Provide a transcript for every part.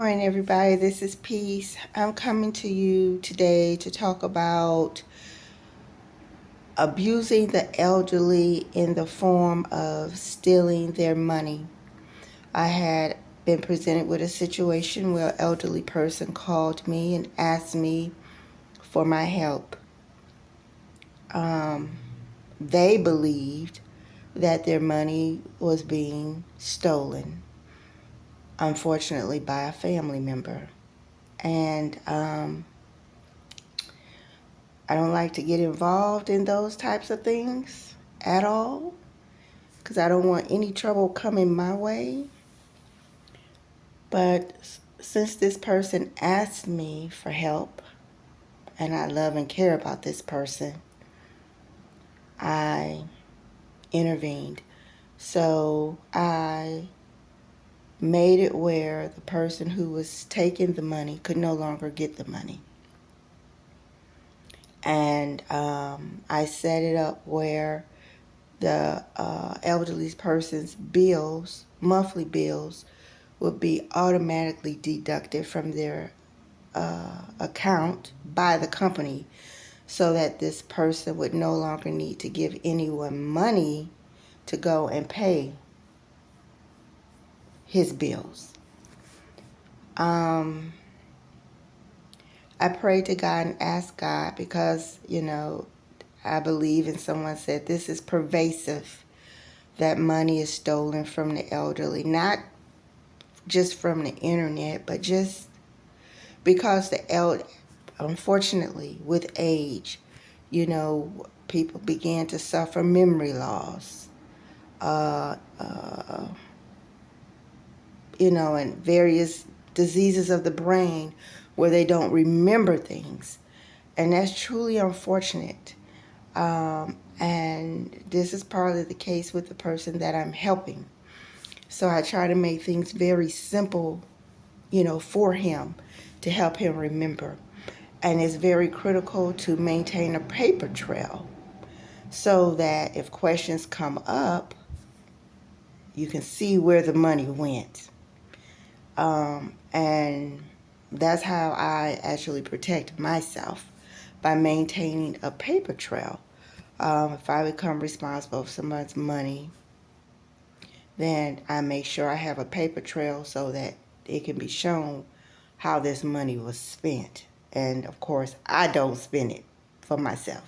Morning, everybody. This is Peace. I'm coming to you today to talk about abusing the elderly in the form of stealing their money. I had been presented with a situation where an elderly person called me and asked me for my help. They believed that their money was being stolen, unfortunately, by a family member. And I don't like to get involved in those types of things at all because I don't want any trouble coming my way. But since this person asked me for help and I love and care about this person, I intervened. So I made it where the person who was taking the money could no longer get the money. And I set it up where the elderly person's bills, monthly bills, would be automatically deducted from their account by the company so that this person would no longer need to give anyone money to go and pay his bills. I prayed to God and asked God because, I believe, and someone said this is pervasive, that money is stolen from the elderly, not just from the internet, but just because unfortunately, with age, people began to suffer memory loss, uh, uh, and various diseases of the brain where they don't remember things. And that's truly unfortunate. And this is partly the case with the person that I'm helping. So I try to make things very simple, for him to help him remember. And it's very critical to maintain a paper trail so that if questions come up, you can see where the money went. And that's how I actually protect myself, by maintaining a paper trail. If I become responsible for someone's money, then I make sure I have a paper trail so that it can be shown how this money was spent. And of course, I don't spend it for myself.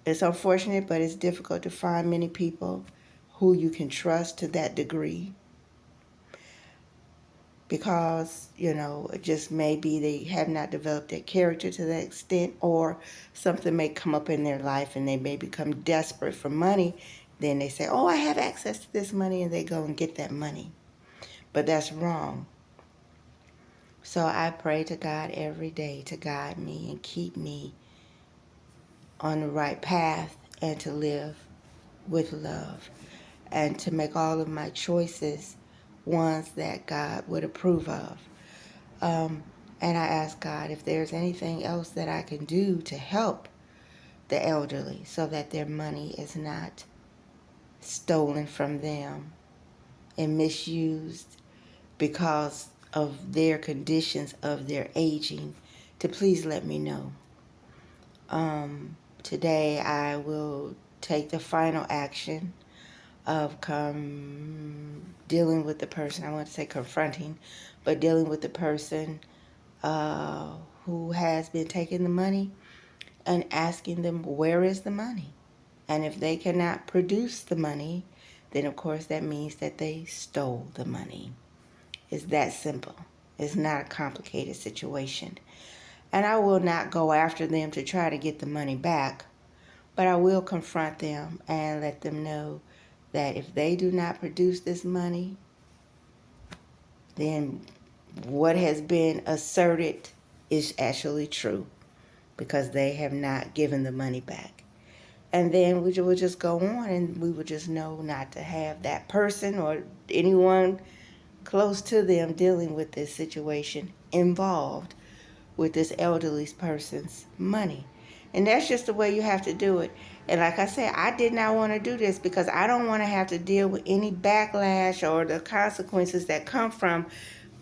It's unfortunate, but it's difficult to find many people who you can trust to that degree because, it just maybe they have not developed their character to that extent, or something may come up in their life and they may become desperate for money. Then they say, oh, I have access to this money, and they go and get that money. But that's wrong. So I pray to God every day to guide me and keep me on the right path and to live with love and to make all of my choices ones that God would approve of. And I ask God if there's anything else that I can do to help the elderly so that their money is not stolen from them and misused because of their conditions of their aging, to please let me know. Today I will take the final action of dealing with the person. I want to say confronting, but dealing with the person who has been taking the money and asking them, where is the money? And if they cannot produce the money, then of course that means that they stole the money. It's that simple. It's not a complicated situation. And I will not go after them to try to get the money back, but I will confront them and let them know that if they do not produce this money, then what has been asserted is actually true because they have not given the money back. And then we will just go on and we will just know not to have that person or anyone close to them dealing with this situation involved with this elderly person's money. And that's just the way you have to do it. And like I said, I did not want to do this because I don't want to have to deal with any backlash or the consequences that come from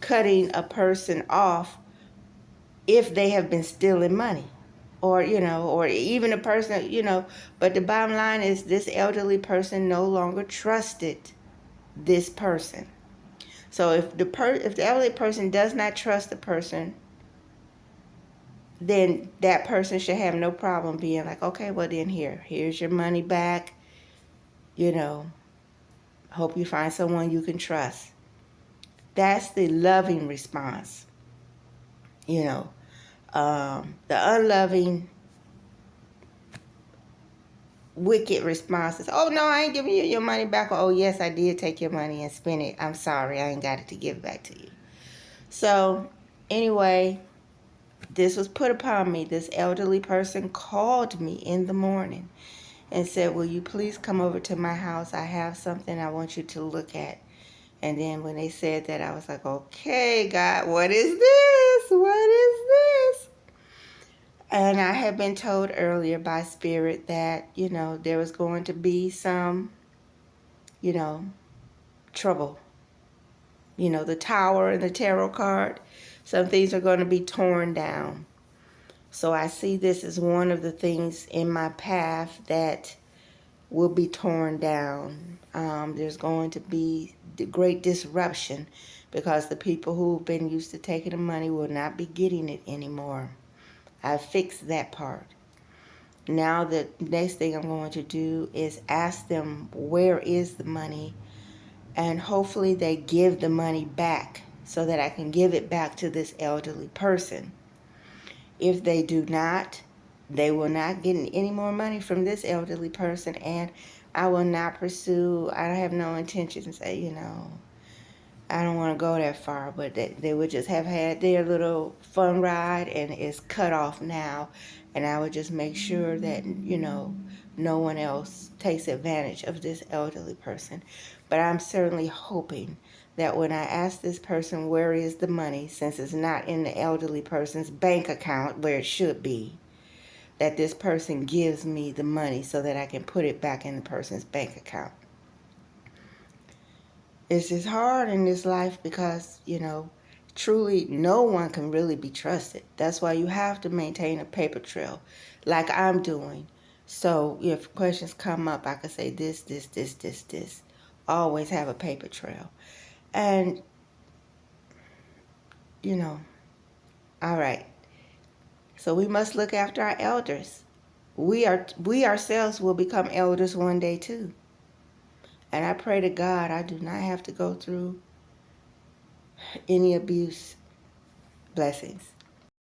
cutting a person off if they have been stealing money. Or, or even a person, but the bottom line is this elderly person no longer trusted this person. So if the elderly person does not trust the person, then that person should have no problem being like, okay, well then here's your money back. Hope you find someone you can trust. That's the loving response. The unloving, wicked response is, oh no, I ain't giving you your money back. Or, oh yes, I did take your money and spend it. I'm sorry, I ain't got it to give back to you. So anyway, this was put upon me. This elderly person called me in the morning and said, will you please come over to my house? I have something I want you to look at. And then when they said that, I was like, okay, God, what is this? What is this? And I had been told earlier by Spirit that, there was going to be some, trouble. The tower and the tarot card, some things are going to be torn down. So I see this as one of the things in my path that will be torn down. There's going to be great disruption because the people who've been used to taking the money will not be getting it anymore. I fixed that part. Now the next thing I'm going to do is ask them where is the money, and hopefully they give the money back so that I can give it back to this elderly person. If they do not, they will not get any more money from this elderly person, and I will not pursue. I have no intention to say, I don't want to go that far, but they would just have had their little fun ride and it's cut off now. And I would just make sure that, no one else takes advantage of this elderly person. But I'm certainly hoping that when I ask this person where is the money, since it's not in the elderly person's bank account where it should be, that this person gives me the money so that I can put it back in the person's bank account. It's just hard in this life because, truly no one can really be trusted. That's why you have to maintain a paper trail like I'm doing. So if questions come up, I can say this, this, this, this, this. Always have a paper trail. And, all right. So we must look after our elders. We ourselves will become elders one day too. And I pray to God I do not have to go through any abuse. Blessings.